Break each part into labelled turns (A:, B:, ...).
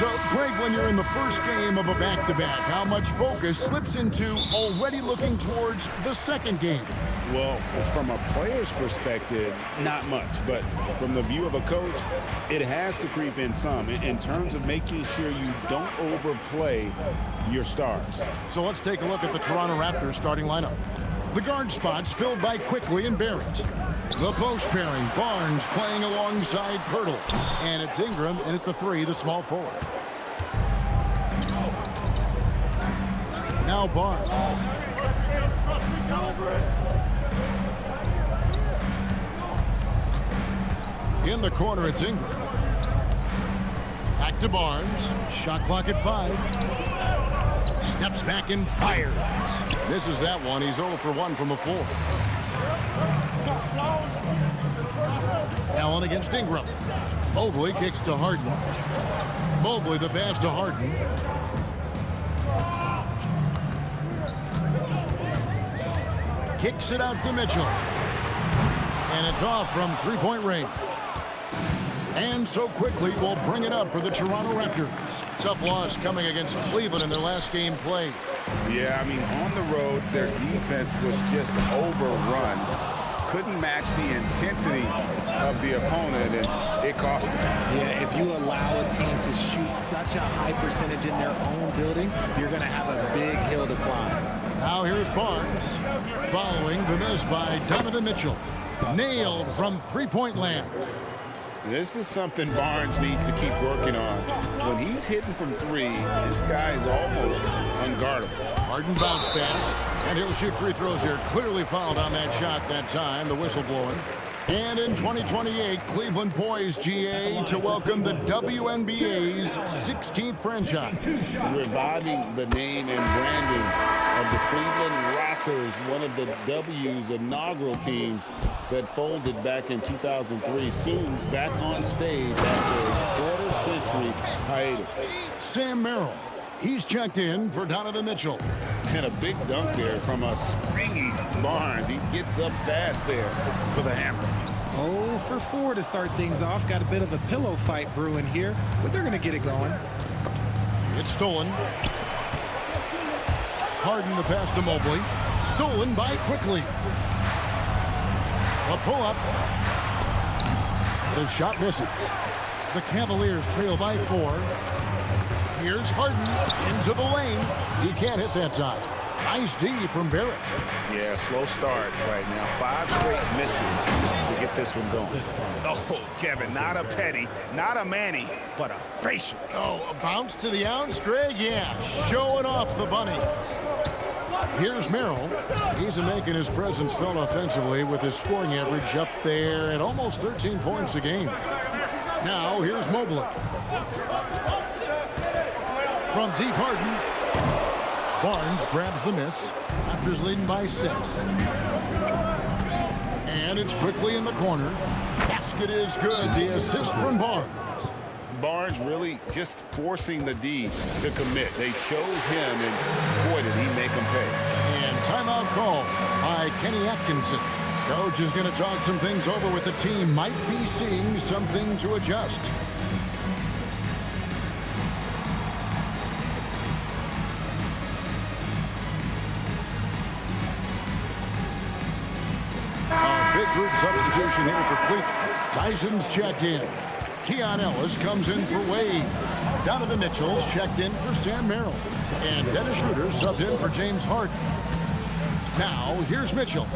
A: So, Greg, when you're in the first game of a back-to-back, how much focus slips into already looking towards the second game?
B: Well, from a player's perspective, not much. But from the view of a coach, it has to creep in some in terms of making sure you don't overplay your stars.
A: So let's take a look at the Toronto Raptors starting lineup. The guard spots filled by Quickly and Barrett. The post pairing, Barnes playing alongside Pirtle. And it's Ingram in at the 3, the small forward. Now Barnes. In the corner, it's Ingram. Back to Barnes. Shot clock at 5. Steps back and fires. Misses that one. He's 0 for 1 from the floor. Allen against Ingram. Mobley kicks to Harden. Mobley the pass to Harden. Kicks it out to Mitchell. And it's off from three-point range. And so Quickly will bring it up for the Toronto Raptors. Tough loss coming against Cleveland in their last game played.
B: Yeah, I mean, on the road, their defense was just overrun. Couldn't match the intensity of the opponent, and it cost them.
C: Yeah, if you allow a team to shoot such a high percentage in their own building, you're going to have a big hill to climb.
A: Now here's Barnes, following the miss by Donovan Mitchell. Nailed from three-point land.
B: This is something Barnes needs to keep working on. When he's hitting from 3, this guy is almost unguardable.
A: Harden bounce pass, and he'll shoot free throws here. Clearly fouled on that shot that time, the whistle blowing. And in 2028, Cleveland poised, GA, to welcome the WNBA's 16th franchise.
B: Reviving the name and branding of the Cleveland Rockers, one of the W's inaugural teams that folded back in 2003. Soon back on stage after a quarter-century hiatus.
A: Sam Merrill. He's checked in for Donovan Mitchell.
B: And a big dunk there from a springy Barnes. He gets up fast there for the hammer.
C: 0 for 4 to start things off. Got a bit of a pillow fight brewing here, but they're going to get it going.
A: It's stolen. Harden the pass to Mobley. Stolen by Quickly. A pull-up. The shot misses. The Cavaliers trail by 4. Here's Harden into the lane. He can't hit that time. Nice D from Barrett.
B: Yeah, slow start right now. 5 straight misses to get this one going. Oh, Kevin, not a petty, not a Manny, but a facial.
A: Oh, a bounce to the ounce, Greg? Yeah, showing off the bunnies. Here's Merrill. He's making his presence felt offensively with his scoring average up there at almost 13 points a game. Now, here's Mobley. From deep, Harden. Barnes grabs the miss. Raptors leading by 6. And it's Quickly in the corner. Basket is good. The assist from Barnes.
B: Barnes really just forcing the D to commit. They chose him, and boy, did he make them pay.
A: And timeout call by Kenny Atkinson. Coach is going to talk some things over with the team. Might be seeing something to adjust. Big group substitution here for Cleveland. Tyson's checked in. Keon Ellis comes in for Wade. Donovan Mitchell's checked in for Sam Merrill. And Dennis Schroeder subbed in for James Harden. Now, here's Mitchell.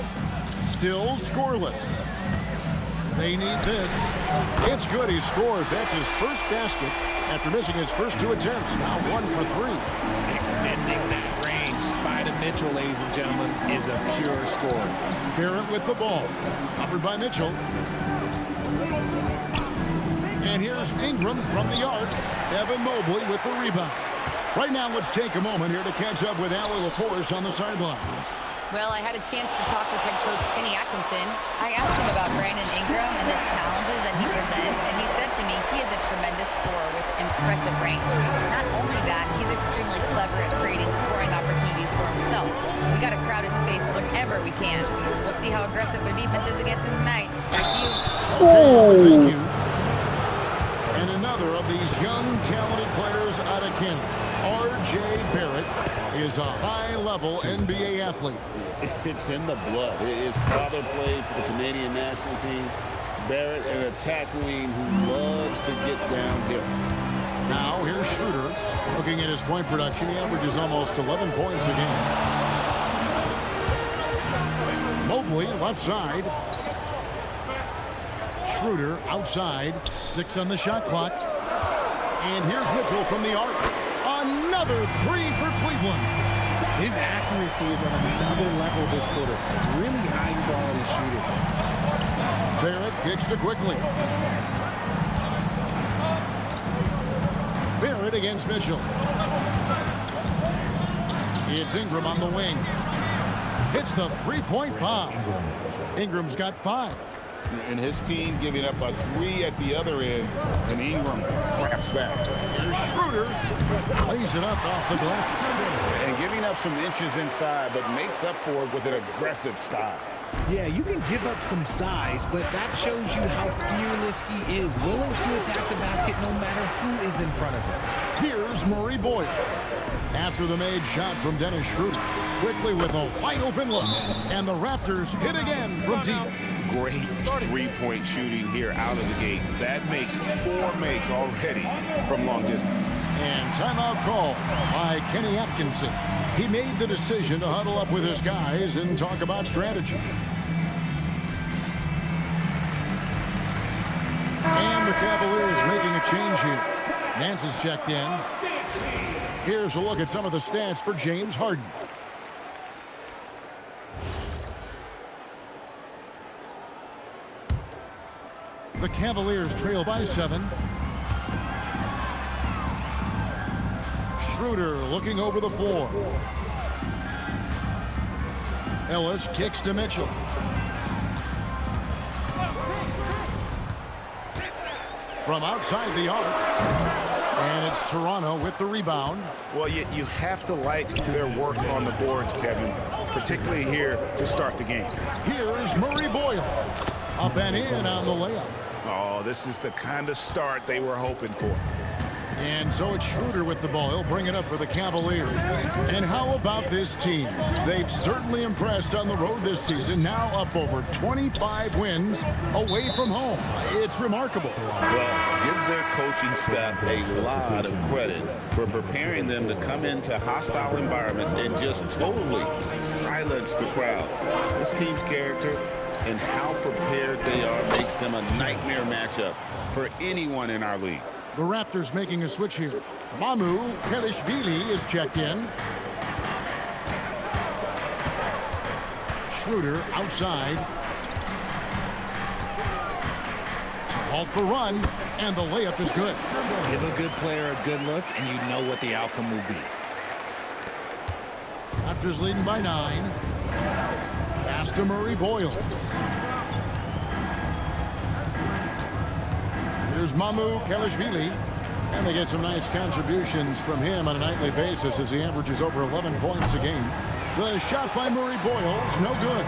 A: Still scoreless. They need this. It's good. He scores. That's his first basket after missing his first 2 attempts. Now 1 for 3.
C: Extending that range. Spider Mitchell, ladies and gentlemen, is a pure scorer.
A: Barrett with the ball. Covered by Mitchell. And here's Ingram from the arc. Evan Mobley with the rebound. Right now, let's take a moment here to catch up with Allie LaForce on the sidelines.
D: Well, I had a chance to talk with head coach Kenny Atkinson. I asked him about Brandon Ingram and the challenges that he presents, and he said to me he is a tremendous scorer with impressive range. Not only that, he's extremely clever at creating scoring opportunities for himself. We got to crowd his space whenever we can. We'll see how aggressive their defense is against him tonight. Back to you.
A: Okay, thank you. And another of these young, talented players R.J. Barrett is a high-level NBA athlete.
B: It's in the blood. His father played for the Canadian national team. Barrett, an attack wing who loves to get downhill.
A: Now here's Schroeder. Looking at his point production, he averages almost 11 points a game. Mobley, left side. Schroeder outside. 6 on the shot clock. And here's Mitchell from the arc. Another 3 for Cleveland.
C: His accuracy is on another level this quarter. Really high-quality shooter.
A: Barrett kicks to quickly. Barrett against Mitchell. It's Ingram on the wing. Hits the three-point bomb. Ingram's got 5.
B: And his team giving up a 3 at the other end, and Ingram claps back.
A: Here's Schroeder. Lays it up off the glass.
B: And giving up some inches inside, but makes up for it with an aggressive style.
C: Yeah, you can give up some size, but that shows you how fearless he is, willing to attack the basket no matter who is in front of him.
A: Here's Murray Boyle. After the made shot from Dennis Schroeder. Quickly with a wide-open look. And the Raptors hit again from deep.
B: Great three-point shooting here out of the gate. That makes 4 makes already from long distance.
A: And timeout call by Kenny Atkinson. He made the decision to huddle up with his guys and talk about strategy. And the Cavaliers making a change here. Nance is checked in. Here's a look at some of the stats for James Harden. The Cavaliers trail by 7. Schroeder looking over the floor. Ellis kicks to Mitchell. From outside the arc. And it's Toronto with the rebound.
B: Well, you have to like their work on the boards, Kevin, particularly here to start the game.
A: Here's Murray Boyle. Up and in on the layup.
B: Oh, this is the kind of start they were hoping for.
A: And so it's Schroeder with the ball. He'll bring it up for the Cavaliers. And how about this team? They've certainly impressed on the road this season. Now up over 25 wins away from home. It's remarkable.
B: Well, give their coaching staff a lot of credit for preparing them to come into hostile environments and just totally silence the crowd. This team's character and how prepared they are makes them a nightmare matchup for anyone in our league.
A: The Raptors making a switch here. Mamu Kelishvili is checked in. Schroeder outside. To halt the run, and the layup is good.
C: Give a good player a good look, and you know what the outcome will be.
A: Raptors leading by 9. Pass to Murray Boyle. Here's Mamu Kelishvili. And they get some nice contributions from him on a nightly basis as he averages over 11 points a game. The shot by Murray Boyle is no good.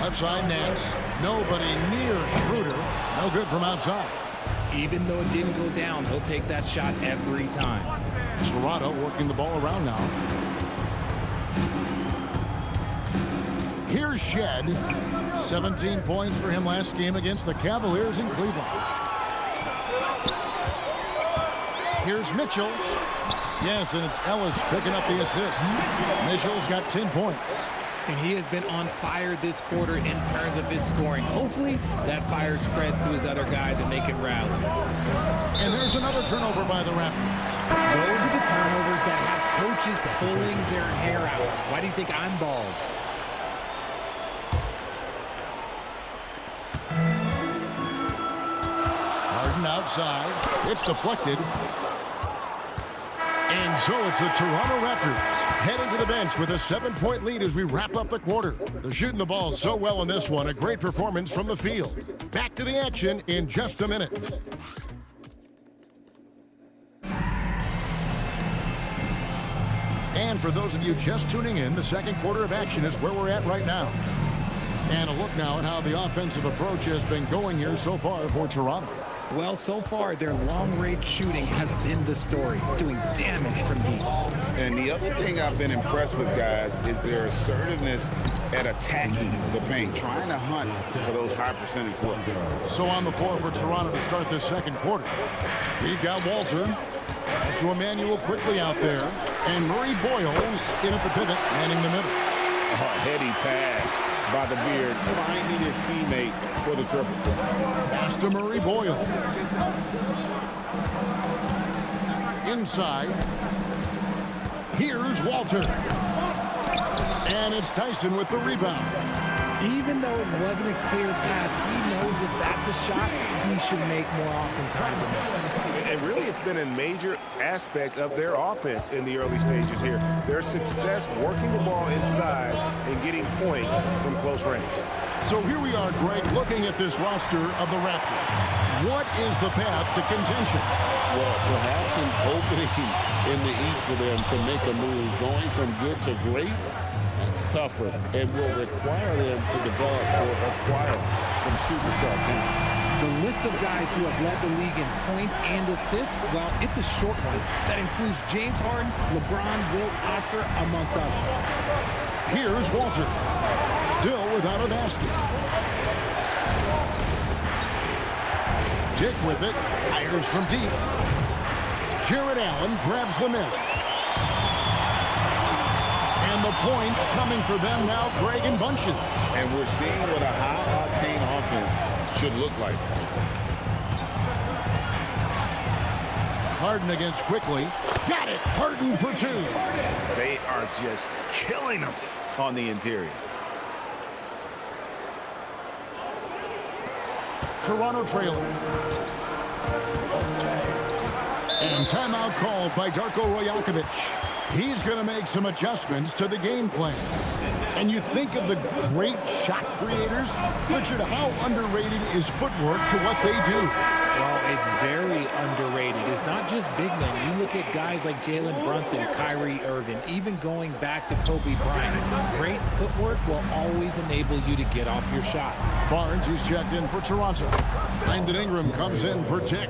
A: Left side Nance. Nobody near Schroeder. No good from outside.
C: Even though it didn't go down, he'll take that shot every time.
A: Toronto working the ball around now. Here's Shed. 17 points for him last game against the Cavaliers in Cleveland. Here's Mitchell. Yes, and it's Ellis picking up the assist. Mitchell's got 10 points.
C: And he has been on fire this quarter in terms of his scoring. Hopefully, that fire spreads to his other guys and they can rally.
A: And there's another turnover by the Raptors.
C: Those are the turnovers that have coaches pulling their hair out. Why do you think I'm bald?
A: Harden outside. It's deflected. And so it's the Toronto Raptors heading to the bench with a 7-point lead as we wrap up the quarter. They're shooting the ball so well in this one. A great performance from the field. Back to the action in just a minute. And for those of you just tuning in, the second quarter of action is where we're at right now. And a look now at how the offensive approach has been going here so far for Toronto.
C: Well, so far, their long-range shooting has been the story, doing damage from deep.
B: And the other thing I've been impressed with, guys, is their assertiveness at attacking the paint, trying to hunt for those high percentage looks.
A: So on the floor for Toronto to start this second quarter. We've got Walter. Joshua Emmanuel quickly out there. And Murray Boyles in at the pivot, manning the middle.
B: A heady pass by the Beard, finding his teammate for the triple.
A: Pass to Murray Boyles. Inside. Here's Walter. And it's Tyson with the rebound.
C: Even though it wasn't a clear path, he knows that that's a shot he should make more oftentimes.
E: And really, it's been a major aspect of their offense in the early stages here. Their success working the ball inside and getting points from close range.
A: So here we are, Greg, looking at this roster of the Raptors. What is the path to contention?
B: Well, perhaps an opening in the East for them to make a move. Going from good to great, that's tougher and will require them to develop or acquire some superstar talent.
C: The list of guys who have led the league in points and assists, well, it's a short one. That includes James Harden, LeBron, Wilt, Oscar, amongst others.
A: Here's Walter. Still without a basket. Dick with it. Fires from deep. Jarrett Allen grabs the miss. And the points coming for them now, Greg, in bunches.
B: And we're seeing what a high-octane offense should look like.
A: Harden against Quickly. Got it. Harden for two.
E: They are just killing them on the interior.
A: Toronto trailing. And timeout called by Darko Rajakovic. He's going to make some adjustments to the game plan. And you think of the great shot creators, Richard, how underrated is footwork to what they do?
C: Well, it's very underrated. It's not just big men. You look at guys like Jalen Brunson, Kyrie Irving, even going back to Kobe Bryant. Great footwork will always enable you to get off your shot.
A: Barnes, who's checked in for Toronto. Brandon Ingram comes in for Dick.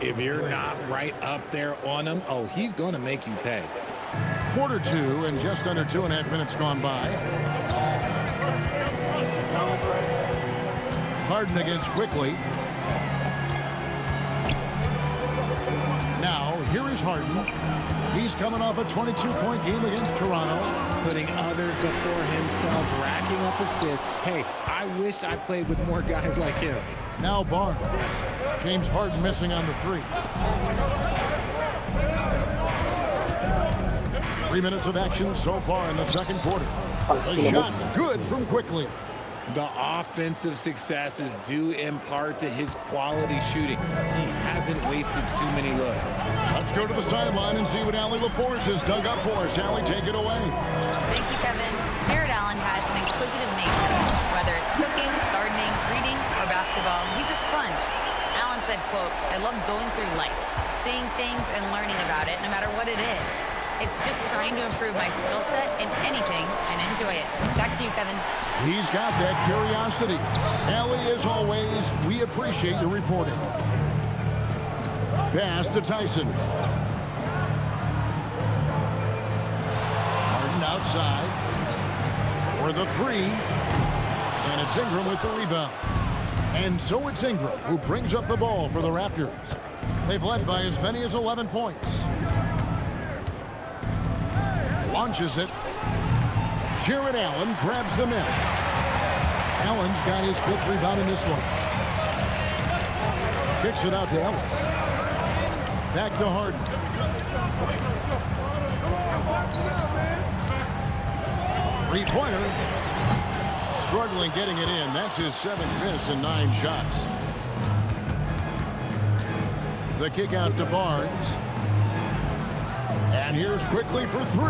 C: If you're not right up there on him, oh, he's going to make you pay.
A: Quarter two and just under 2.5 minutes gone by. Harden against Quickly. Now, here is Harden. He's coming off a 22-point game against Toronto.
C: Putting others before himself, racking up assists. Hey, I wished I played with more guys like him.
A: Now Barnes. James Harden missing on the three. 3 minutes of action so far in the second quarter. The shot's good from Quickly.
C: The offensive successes due in part to his quality shooting. He hasn't wasted too many looks.
A: Let's go to the sideline and see what Allie LaForce has dug up for us. Allie, take it away.
D: Thank you, Kevin. Jarrett Allen has an inquisitive nature. Whether it's cooking, gardening, reading, or basketball, he's a sponge. Allen said, quote, "I love going through life, seeing things and learning about it no matter what it is. It's just trying to improve my skill set in anything and enjoy it." Back to you, Kevin.
A: He's got that curiosity. Allie, as always, we appreciate your reporting. Pass to Tyson. Harden outside for the three. And it's Ingram with the rebound. And so it's Ingram who brings up the ball for the Raptors. They've led by as many as 11 points. Launches it. Jarrett Allen grabs the miss. Allen's got his 5th rebound in this one. Kicks it out to Ellis. Back to Harden. Three-pointer. Struggling getting it in. That's his 7th miss in 9 shots. The kick out to Barnes. And here's Quickly for 3.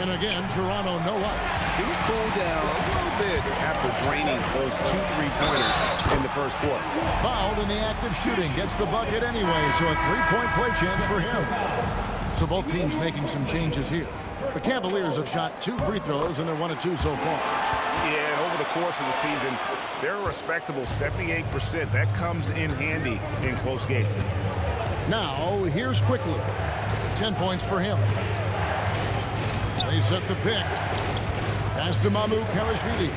A: And again, Toronto no luck.
E: He was cooled down a little bit after draining those 2 3-pointers in the first quarter.
A: Fouled in the act of shooting. Gets the bucket anyway, so a 3-point play chance for him. So both teams making some changes here. The Cavaliers have shot 2 free throws, and they're 1 of 2 so far.
E: Yeah, and over the course of the season, they're a respectable 78%. That comes in handy in close games.
A: Now, here's Quickly. 10 points for him. They set the pick. Pass to Mamu Kalashvili.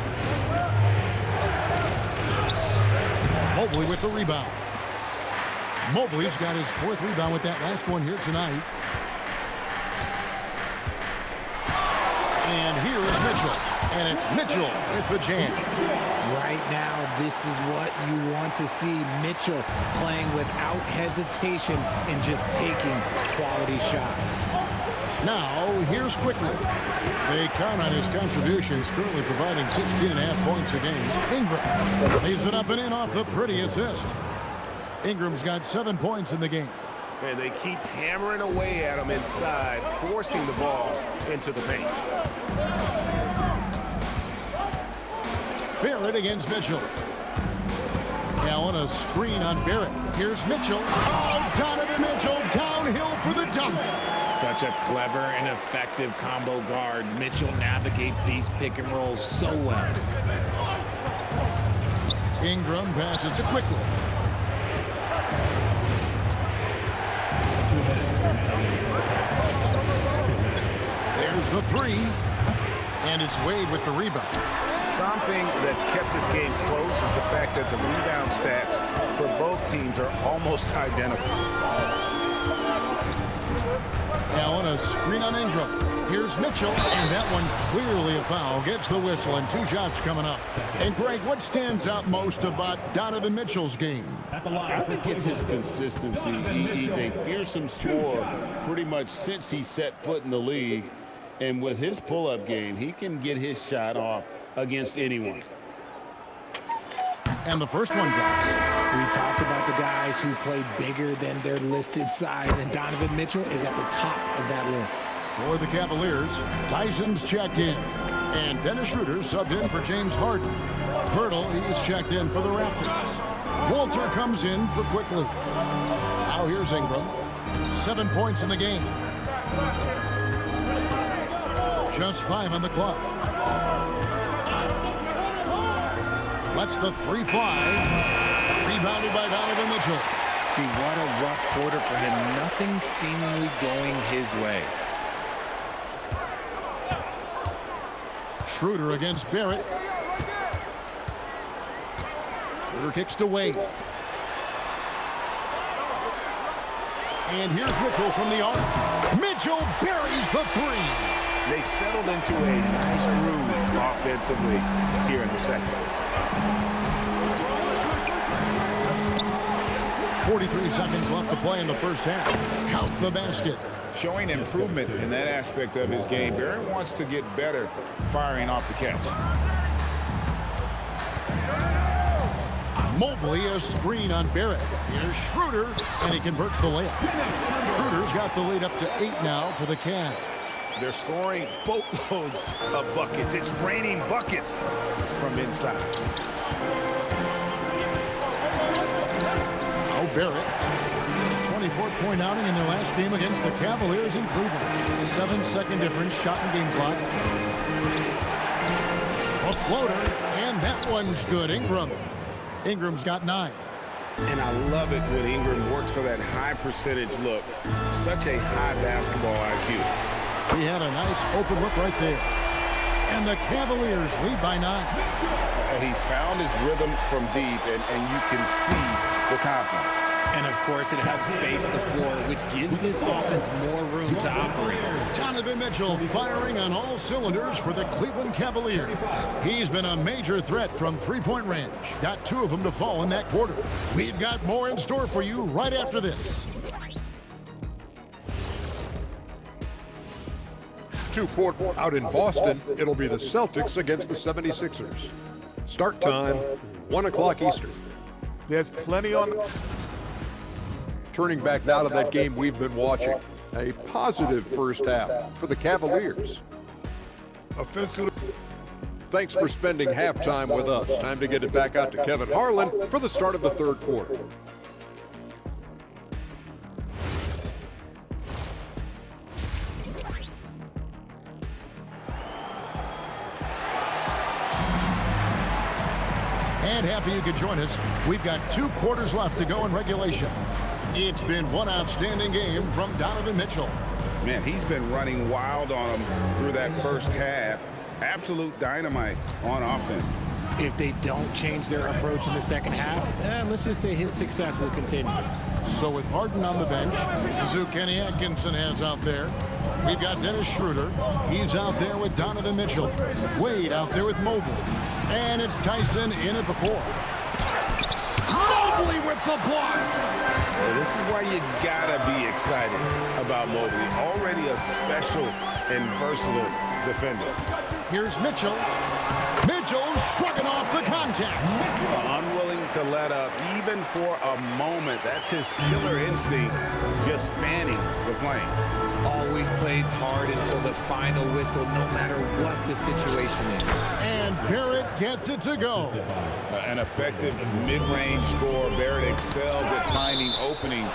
A: Mobley with the rebound. Mobley's got his 4th rebound with that last one here tonight. And here is Mitchell. And it's Mitchell with the jam.
C: Right now, this is what you want to see. Mitchell playing without hesitation and just taking quality shots.
A: Now, here's Quickly. They count on his contributions, currently providing 16.5 points a game. Ingram leaves it up and in off the pretty assist. Ingram's got 7 points in the game.
E: And they keep hammering away at him inside, forcing the ball into the paint.
A: Barrett against Mitchell. Allen, a screen on Barrett. Here's Mitchell. Oh, Donovan Mitchell downhill for the dunk.
C: Such a clever and effective combo guard. Mitchell navigates these pick and rolls so well.
A: Ingram passes to Quickly. There's the 3. And it's Wade with the rebound.
E: Something that's kept this game close is the fact that the rebound stats for both teams are almost identical.
A: Allen, a screen on Ingram. Here's Mitchell, and that one clearly a foul. Gets the whistle, and 2 shots coming up. And Greg, what stands out most about Donovan Mitchell's game?
B: I think it's his consistency. He's a fearsome scorer pretty much since he set foot in the league. And with his pull-up game, he can get his shot off against anyone.
A: And the first one drops.
C: We talked about the guys who played bigger than their listed size, and Donovan Mitchell is at the top of that list.
A: For the Cavaliers, Tyson's checked in. And Dennis Schroeder subbed in for James Harden. Pirtle, he's checked in for the Raptors. Walter comes in for Quickly. Now here's Ingram. 7 points in the game. Just 5 on the clock. Lets the 3 fly. Rebounded by Donovan Mitchell.
C: See, what a rough quarter for him. Nothing seemingly going his way.
A: Schroeder against Barrett. Schroeder kicks to Wade. And here's Mitchell from the arc. Mitchell buries the 3.
E: They've settled into a nice groove offensively here in the second.
A: 43 seconds left to play in the first half. Count the basket.
F: Showing improvement in that aspect of his game. Barrett wants to get better firing off the catch.
A: Mobley, a screen on Barrett. Here's Schroeder, and he converts the layup. Schroeder's got the lead up to 8 now for the Cavs.
E: They're scoring boatloads of buckets. It's raining buckets from inside.
A: Now Barrett, 24-point outing in their last game against the Cavaliers in Cleveland. 7-second difference, shot and game clock. A floater, and that one's good. Ingram's got 9.
E: And I love it when Ingram works for that high percentage look. Such a high basketball IQ.
A: He had a nice open look right there. And the Cavaliers lead by 9.
E: He's found his rhythm from deep, and you can see the confidence.
C: And, of course, it helps space the floor, which gives this offense more room to operate.
A: Donovan Mitchell firing on all cylinders for the Cleveland Cavaliers. He's been a major threat from three-point range. Got 2 of them to fall in that quarter. We've got more in store for you right after this.
G: 2-4 out in Boston, it'll be the Celtics against the 76ers. Start time, 1 o'clock Eastern.
E: There's plenty on the...
G: Turning back now to that game we've been watching. A positive first half for the Cavaliers.
E: offensive.
G: Thanks for spending halftime with us. Time to get it back out to Kevin Harlan for the start of the third quarter.
A: And happy you could join us. We've got 2 quarters left to go in regulation. It's been one outstanding game from Donovan Mitchell.
F: Man, he's been running wild on them through that first half. Absolute dynamite on offense.
C: If they don't change their approach in the second half, let's just say his success will continue.
A: So with Harden on the bench, this is who Kenny Atkinson has out there. We've got Dennis Schroeder. He's out there with Donovan Mitchell. Wade out there with Mobley. And it's Tyson in at the 4. Mobley with the block.
E: Well, this is why you gotta be excited about Mobley. Already a special and versatile defender.
A: Here's Mitchell. Mitchell shrugging off the contact.
E: Unwilling to let up even for a moment. That's his killer instinct, just fanning the flames.
C: Always plays hard until the final whistle, no matter what the situation is.
A: And Barrett gets it to go.
F: An effective mid-range scorer. Barrett excels at finding openings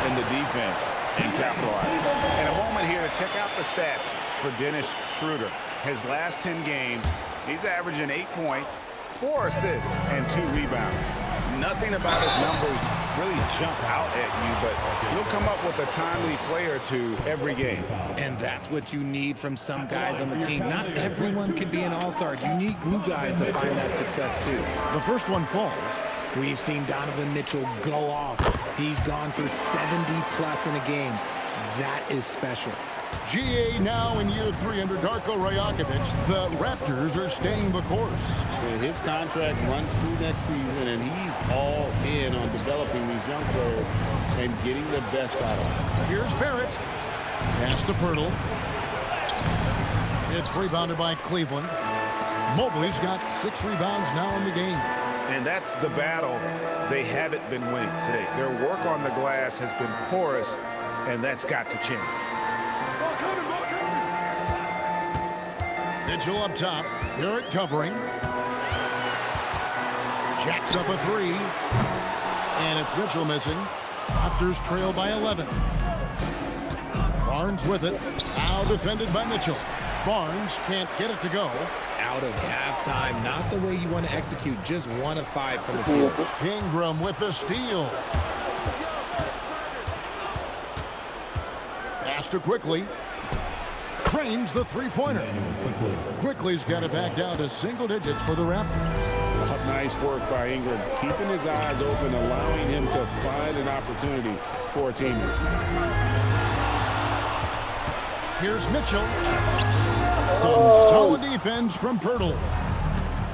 F: in the defense and capitalizing.
E: And a moment here to check out the stats for Dennis Schroeder. His last 10 games, he's averaging 8 points, 4 assists, and 2 rebounds. Nothing about his numbers really jump out at you, but he'll come up with a timely play or two every game.
C: And that's what you need from some guys on the team. Not everyone can be an all-star. You need glue guys to find that success too.
A: The first one falls.
C: We've seen Donovan Mitchell go off. He's gone for 70+ in a game. That is special.
A: GA now in year 3 under Darko Rajakovic. The Raptors are staying the course.
B: And his contract runs through next season, and he's all in on developing these young players and getting the best out of them.
A: Here's Barrett. Pass to Pirtle. It's rebounded by Cleveland. Mobley's got 6 rebounds now in the game.
E: And that's the battle they haven't been winning today. Their work on the glass has been porous, and that's got to change.
A: Mitchell up top. Barrett covering. Jacks up a 3. And it's Mitchell missing. Raptors trail by 11. Barnes with it. Now defended by Mitchell. Barnes can't get it to go.
C: Out of halftime, not the way you want to execute. Just 1 of 5 from the field.
A: Ingram with the steal. Pass to Quickly. Trains the 3-pointer. Quickly's got it back down to single digits for the Raptors.
B: Nice work by Ingram, keeping his eyes open, allowing him to find an opportunity for a teammate.
A: Here's Mitchell. Some solid defense from Pirtle.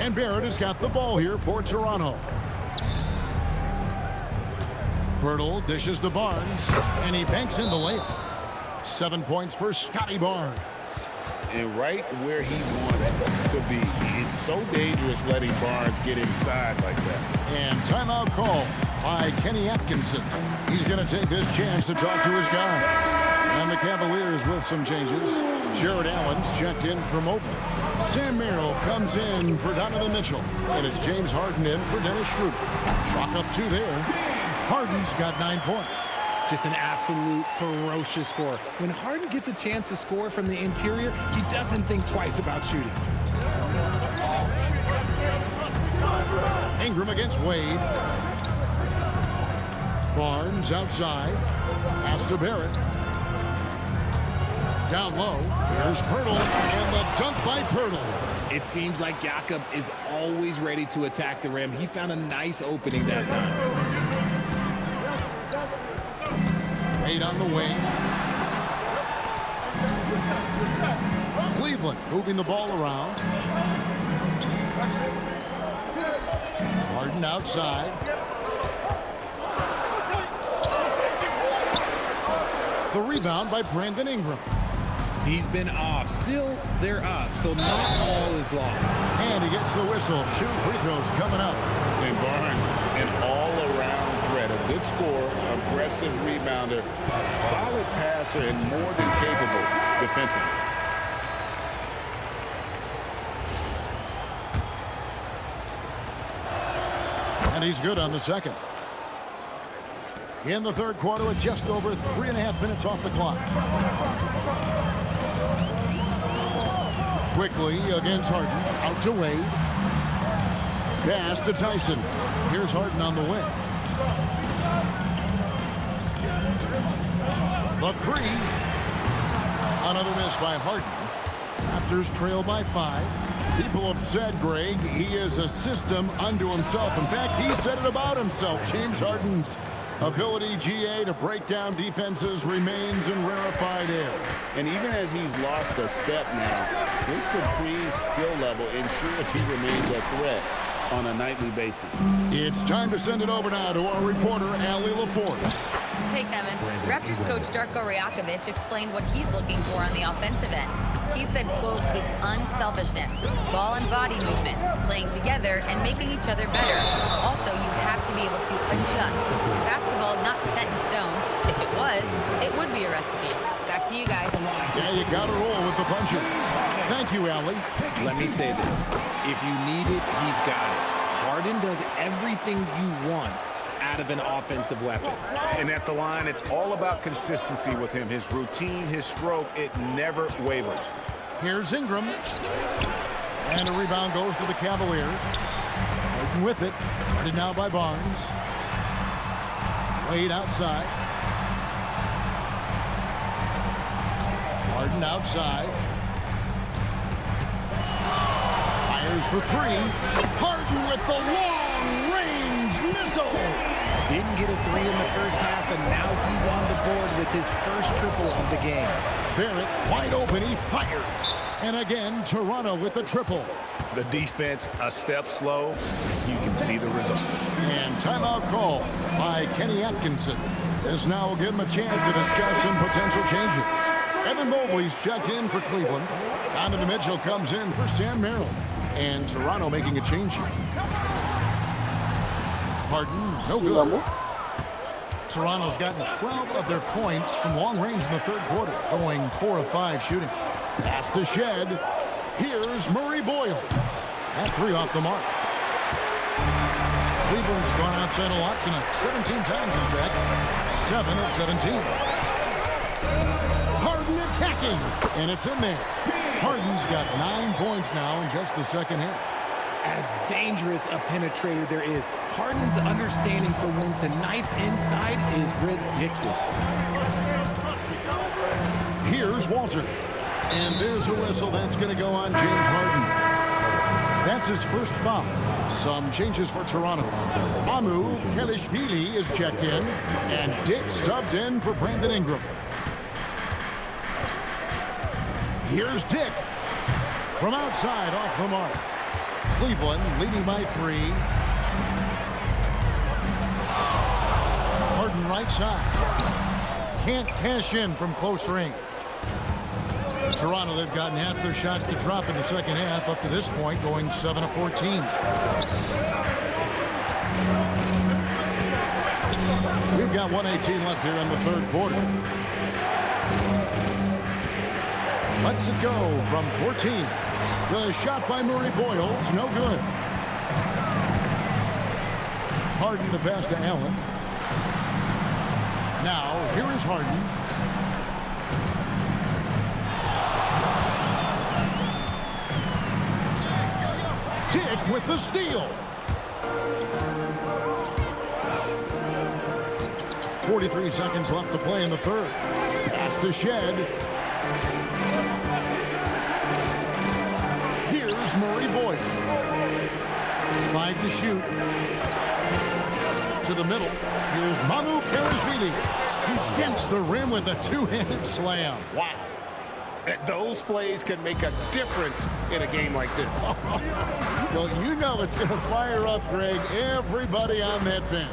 A: And Barrett has got the ball here for Toronto. Pirtle dishes to Barnes, and he banks in the layup. 7 points for Scotty Barnes.
B: And right where he wants to be. It's so dangerous letting Barnes get inside like that.
A: And timeout call by Kenny Atkinson. He's going to take this chance to talk to his guy. And the Cavaliers with some changes. Jared Allen's checked in for Mobley. Sam Merrill comes in for Donovan Mitchell. And it's James Harden in for Dennis Schroeder. Chalk up 2 there. Harden's got 9 points.
C: Just an absolute ferocious score. When Harden gets a chance to score from the interior, he doesn't think twice about shooting.
A: Ingram against Wade. Barnes outside. Pass to Barrett. Down low. Here's Pirtle. And the dunk by Pirtle.
C: It seems like Jakob is always ready to attack the rim. He found a nice opening that time.
A: Wade on the wing. Cleveland moving the ball around. Harden outside. The rebound by Brandon Ingram.
C: He's been off. Still, they're up, so not all is lost.
A: And he gets the whistle. 2 free throws coming up.
B: And Barnes, an all-around threat. A good scorer, aggressive rebounder, solid passer, and more than capable defensively.
A: And he's good on the second. In the third quarter with just over 3.5 minutes off the clock. Quickly against Harden. Out to Wade. Pass to Tyson. Here's Harden on the wing. The three. Another miss by Harden. Raptors trail by 5. People have said, Greg, he is a system unto himself. In fact, he said it about himself. James Harden's ability, GA, to break down defenses remains in rarefied air.
B: And even as he's lost a step now, his supreme skill level ensures he remains a threat on a nightly basis.
A: It's time to send it over now to our reporter, Allie LaForce.
D: Hey, Kevin. Raptors coach Darko Rajakovic explained what he's looking for on the offensive end. He said, quote, it's unselfishness, ball and body movement, playing together and making each other better. Also, you have to be able to adjust. Basketball is not set in stone. If it was, it would be a recipe. Back to you guys.
A: Yeah, you got to roll with the punches. Thank you, Allie.
C: Let me say this. If you need it, he's got it. Harden does everything you want out of an offensive weapon.
E: And at the line, it's all about consistency with him. His routine, his stroke, it never wavers.
A: Here's Ingram. And a rebound goes to the Cavaliers. Harden with it. Guarded now by Barnes. Wade outside. Harden outside. Fires for 3. Harden with the long-range missile.
C: Didn't get a 3 in the first half, and now he's on the board with his first triple of the game.
A: Barrett wide open, he fires. And again, Toronto with the triple.
E: The defense a step slow. You can see the result.
A: And timeout call by Kenny Atkinson. This now will give him a chance to discuss some potential changes. Evan Mobley's checked in for Cleveland. Donovan Mitchell comes in for Sam Merrill. And Toronto making a change here. Harden, no good. Toronto's gotten 12 of their points from long range in the third quarter, going 4 of 5 shooting. Pass to Shed. Here's Murray Boyle. That 3 off the mark. Cleveland's gone outside of lot tonight, 17 times in fact, 7 of 17. Harden attacking, and it's in there. Harden's got 9 points now in just the second half.
C: As dangerous a penetrator there is, Harden's understanding for when to knife inside is ridiculous.
A: Here's Walter. And there's a whistle that's going to go on James Harden. That's his first foul. Some changes for Toronto. Amu Kelishvili is checked in. And Dick subbed in for Brandon Ingram. Here's Dick. From outside off the mark. Cleveland leading by 3. Harden right side. Can't cash in from close range. Toronto, they've gotten half their shots to drop in the second half up to this point, going 7 of 14. We've got 1:18 left here in the third quarter. Lets it go from 14. The shot by Murray Boyles, no good. Harden the pass to Allen. Now, here is Harden. Dick with the steal. 43 seconds left to play in the third. Pass to Shed. Here's Murray Boyle. 5 to shoot. To the middle. Here's Mamu Kelishvili. He dents the rim with a 2-handed slam. Wow.
E: Those plays can make a difference in a game like this.
A: Well, you know it's going to fire up, Greg, everybody on that bench.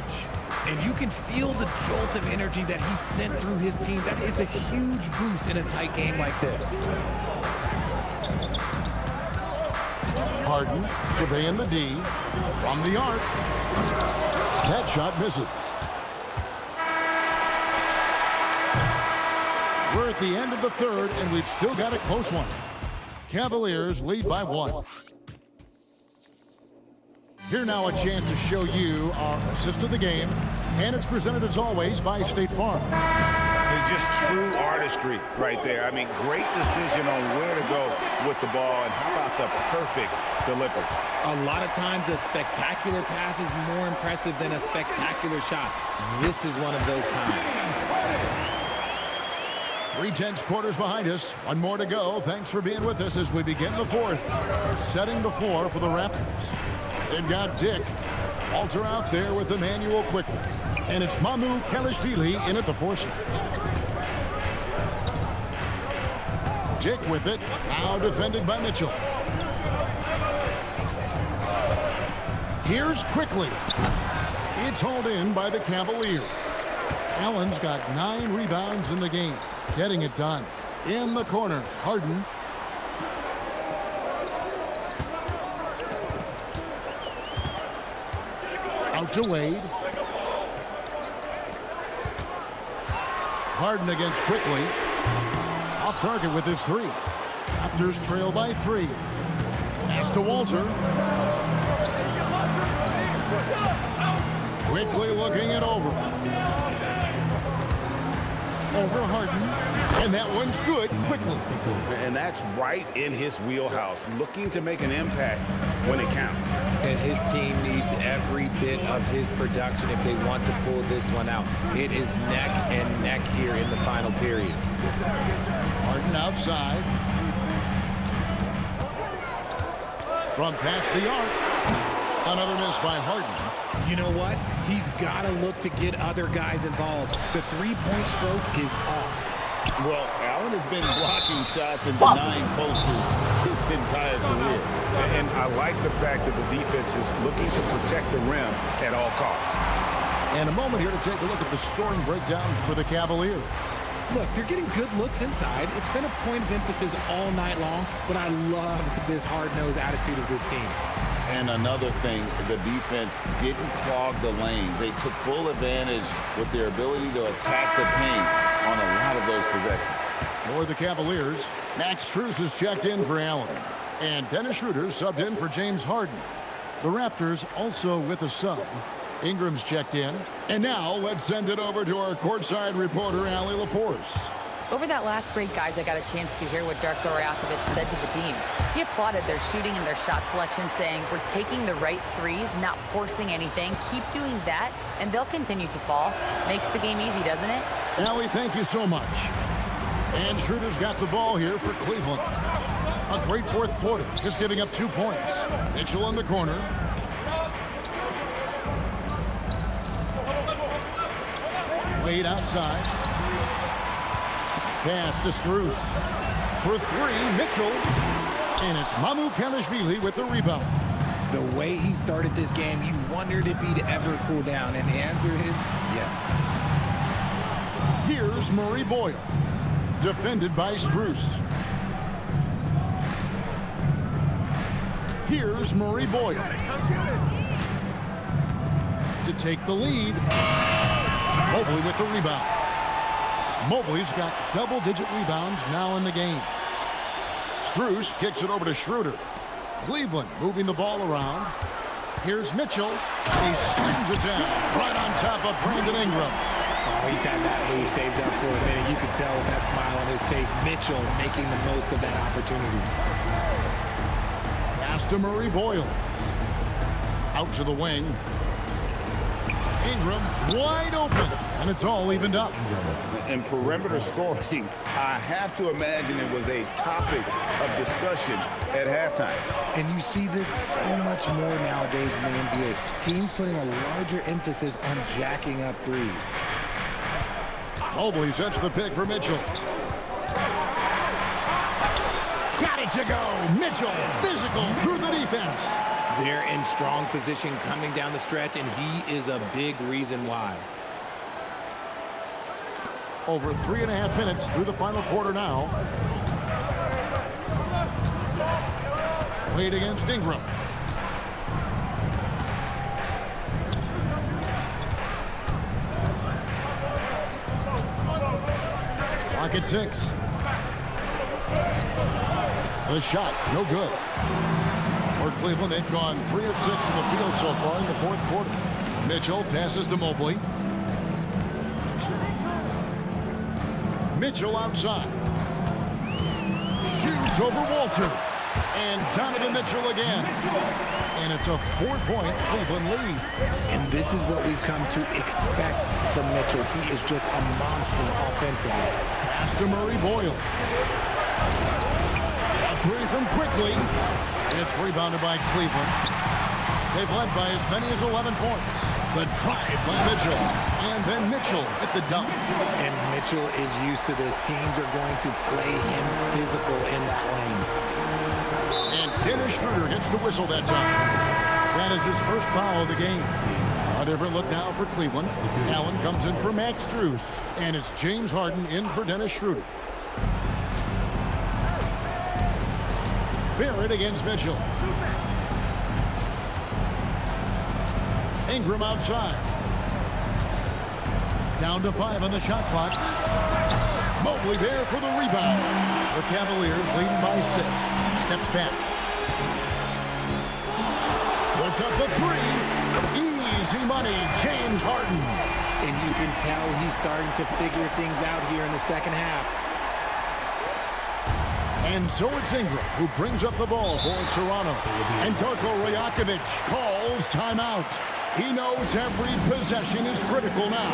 C: And you can feel the jolt of energy that he sent through his team. That is a huge boost in a tight game like this.
A: Harden surveying the D from the arc. That shot misses. We're at the end of the third, and we've still got a close one. Cavaliers lead by 1. Here now a chance to show you our assist of the game, and it's presented as always by State Farm.
E: It's just true artistry right there. I mean, great decision on where to go with the ball, and how about the perfect delivery?
C: A lot of times a spectacular pass is more impressive than a spectacular shot. This is one of those times.
A: 3/10 quarters behind us. One more to go. Thanks for being with us as we begin the fourth. Setting the floor for the Raptors. They've got Dick. Walter out there with Emmanuel quickly. And it's Mamu Kelishvili in at the 4 slot. Dick with it. Now defended by Mitchell. Here's quickly. It's hauled in by the Cavaliers. Allen's got 9 rebounds in the game. Getting it done. In the corner, Harden. Out to Wade. Harden against Quickly. Off target with his 3. Raptors trail by 3. Pass to Walter. Quickly looking it over. Over Harden. And that one's good quickly.
E: And that's right in his wheelhouse, looking to make an impact when it counts.
C: And his team needs every bit of his production if they want to pull this one out. It is neck and neck here in the final period.
A: Harden outside. From past the arc. Another miss by Harden.
C: You know what? He's got to look to get other guys involved. The three-point stroke is off.
B: Well, Allen has been blocking shots and denying posters his entire career.
E: And I like the fact that the defense is looking to protect the rim at all costs.
A: And a moment here to take a look at the scoring breakdown for the Cavaliers.
C: Look, they're getting good looks inside. It's been a point of emphasis all night long, but I love this hard-nosed attitude of this team.
B: And another thing, the defense didn't clog the lanes. They took full advantage with their ability to attack the paint on a lot of those possessions.
A: For the Cavaliers, Max Strus is checked in for Allen. And Dennis Schroeder subbed in for James Harden. The Raptors also with a sub. Ingram's checked in. And now let's send it over to our courtside reporter, Allie LaForce.
D: Over that last break, guys, I got a chance to hear what Darko Rajakovic said to the team. He applauded their shooting and their shot selection, saying, "We're taking the right threes, not forcing anything. Keep doing that, and they'll continue to fall." Makes the game easy, doesn't it?
A: Allie, thank you so much. And Schroeder's got the ball here for Cleveland. A great fourth quarter, just giving up 2 points. Mitchell in the corner. Wade outside. Pass to Strus. For 3, Mitchell. And it's Mamu Kelishvili with the rebound.
C: The way he started this game, you wondered if he'd ever cool down, and the answer is yes.
A: Here's Murray Boyle. Defended by Strus. Here's Murray Boyle. To take the lead. Mobley with the rebound. Mobley's got double-digit rebounds now in the game. Strus kicks it over to Schroeder. Cleveland moving the ball around. Here's Mitchell. He slams it down right on top of Brandon Ingram.
C: Oh, he's had that move saved up for a minute. You could tell with that smile on his face. Mitchell making the most of that opportunity.
A: Pass to Murray Boyle. Out to the wing. Ingram wide open, and it's all evened up.
B: And perimeter scoring, I have to imagine it was a topic of discussion at halftime.
C: And you see this so much more nowadays in the NBA. Teams putting a larger emphasis on jacking up threes.
A: Mobley sets the pick for Mitchell. Got it to go. Mitchell, physical through the defense.
C: They're in strong position coming down the stretch, and he is a big reason why.
A: Over 3.5 minutes through the final quarter now. Wade against Ingram. Clock at 6. The shot, no good. For Cleveland, they've gone 3 of 6 in the field so far in the fourth quarter. Mitchell passes to Mobley. Mitchell outside. Shoots over Walter. And Donovan Mitchell again. And it's a 4-point Cleveland lead.
C: And this is what we've come to expect from Mitchell. He is just a monster offensively.
A: Pass to Murray Boyle. A three from Quickly. It's rebounded by Cleveland. They've led by as many as 11 points. The drive by Mitchell. And then Mitchell at the dunk.
C: And Mitchell is used to this. Teams are going to play him physical in that lane.
A: And Dennis Schroeder gets the whistle that time. That is his first foul of the game. A different look now for Cleveland. Allen comes in for Max Strus. And it's James Harden in for Dennis Schroeder. Barrett against Mitchell. Ingram outside. Down to 5 on the shot clock. Mobley there for the rebound. The Cavaliers leading by 6. Steps back. Puts up the 3. Easy money, James Harden.
C: And you can tell he's starting to figure things out here in the second half.
A: And so it's Ingram who brings up the ball for Toronto. And Darko Rajakovic calls timeout. He knows every possession is critical now.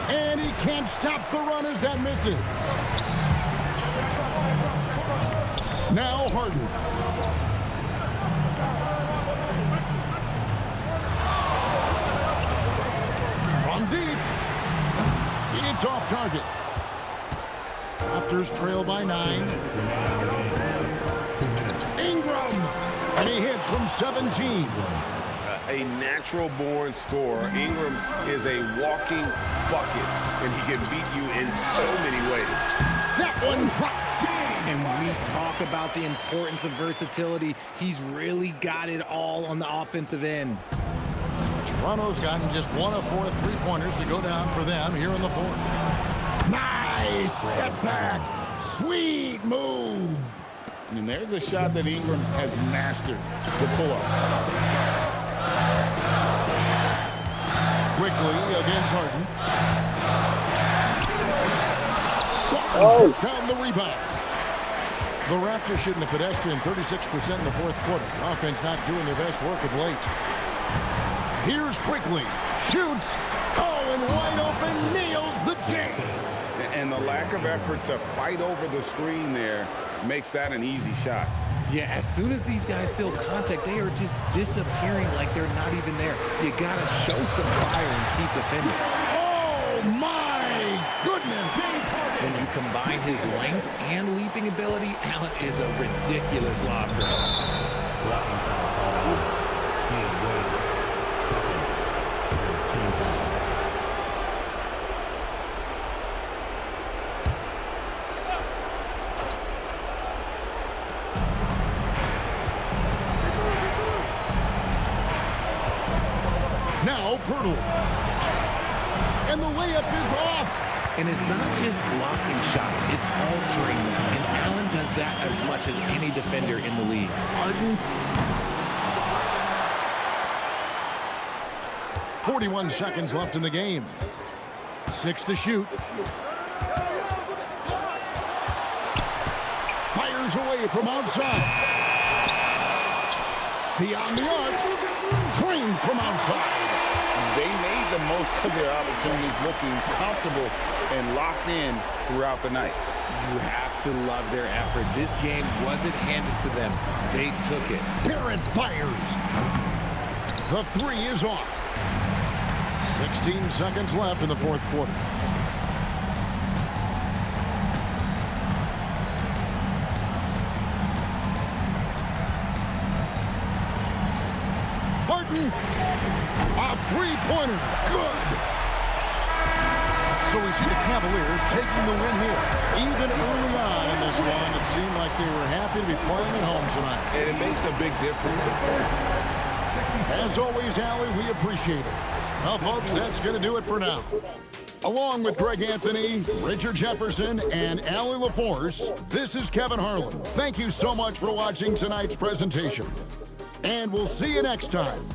A: And he can't stop the run as that misses. Now Harden. From deep. It's off target. Raptors trail by 9. Ingram. And he hits from 17.
B: A natural-born scorer. Ingram is a walking bucket, and he can beat you in so many ways.
A: That one drops.
C: And we talk about the importance of versatility. He's really got it all on the offensive end.
A: Toronto's gotten just 1 of 4 3-pointers to go down for them here in the 4th. Nice step back. Sweet move.
B: And there's a shot that Ingram has mastered, the pull-up.
A: Quickly against Harden. Button trips down the rebound. The Raptors shooting a pedestrian 36% in the 4th quarter. The offense not doing their best work of late. Here's Quickly. Shoots. Oh, and wide open. Nails the J.
B: And the lack of effort to fight over the screen there makes that an easy shot.
C: Yeah, as soon as these guys feel contact, they are just disappearing like they're not even there. You got to show some fire and keep defending.
A: Oh, my goodness.
C: When you combine his length and leaping ability, Allen is a ridiculous lob threat.
A: Now Pirtle. And the layup is off.
C: And it's not just blocking shots, it's altering them. And Allen does that as much as any defender in the league.
A: Harden. 41 seconds left in the game. 6 to shoot. Fires away from outside. Beyond the arc. Drained from outside.
B: They made the most of their opportunities, looking comfortable and locked in throughout the night.
C: You have to love their effort. This game wasn't handed to them. They took it.
A: Barrett fires. The 3 is off. 16 seconds left in the 4th quarter. Harden. A 3-pointer. Good. So we see the Cavaliers taking the win here. Even early on in this one, it seemed like they were happy to be playing at home tonight.
B: And it makes a big difference.
A: As always, Allie, we appreciate it. Well, folks, that's going to do it for now. Along with Greg Anthony, Richard Jefferson, and Allie LaForce, this is Kevin Harlan. Thank you so much for watching tonight's presentation. And we'll see you next time.